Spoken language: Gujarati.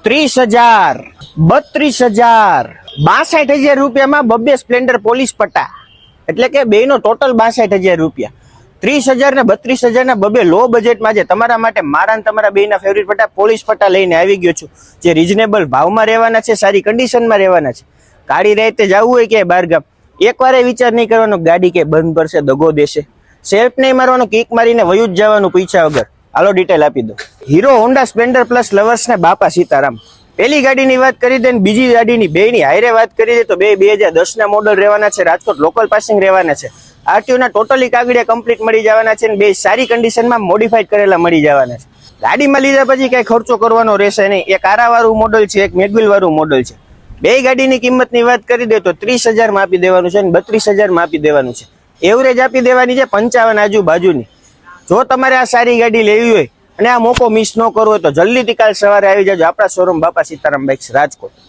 30,000, 32,000, 62,000 રૂપિયામાં બબ્બે સ્પ્લેન્ડર પોલીસ પટ્ટા, એટલે કે બેનો ટોટલ 62,000 રૂપિયા. 30,000 ને 32,000 ના બબ્બે લો બજેટમાં છે તમારા માટે મારા ને તમારા બેના ફેવરિટ પટ્ટા પોલીસ પટ્ટા લઈને આવી ગયો છું, જે રીઝનેબલ ભાવમાં રહેવાના છે, સારી કન્ડિશનમાં રહેવાના છે. ગાડી રહેતે જવું હોય કે બહારગામ, એકવાર વિચાર નહીં કરવાનો ગાડી કે બંધ પડશે, દગો દેશે, સેલ્ફ નહીં મારવાનો, કિક મારીને વયું જ જવાનું પૈસા વગર. હાલો ડિટેલ આપી દો. Hero Honda Splendor plus lovers ને બાપા સીતારામ. પેલી ગાડીની વાત કરી દે ને બીજી ગાડીની બેની હાઈરે વાત કરી દે તો 2010 ના મોડલ રહેવાના છે, રાજકોટ લોકલ પાસિંગ રહેવાના છે. આરટીઓ ના ટોટલી કાગળિયા કમ્પ્લીટ મળી જવાના છે, બે સારી કન્ડિશનમાં મોડિફાઈડ કરેલા મળી જવાના છે. ગાડીમાં લીધા પછી કઈ ખર્ચો કરવાનો રહેશે નહીં. એક આરા વાળું મોડલ છે, એક મેગવિલ વાળું મોડલ છે. બે ગાડીની કિંમતની વાત કરી દે તો 30,000 માં આપી દેવાનું છે અને 32,000 માં આપી દેવાનું છે. એવરેજ આપી દેવાની છે 55 આજુબાજુની. જો તમારે આ સારી ગાડી લેવી હોય અને આ મોકો મિસ ન કરવો હોય તો જલ્દીથી કાલ સવારે આવી જાજો આપણા શોરૂમ બાપા સીતારામ બાઇક્સ રાજકોટ.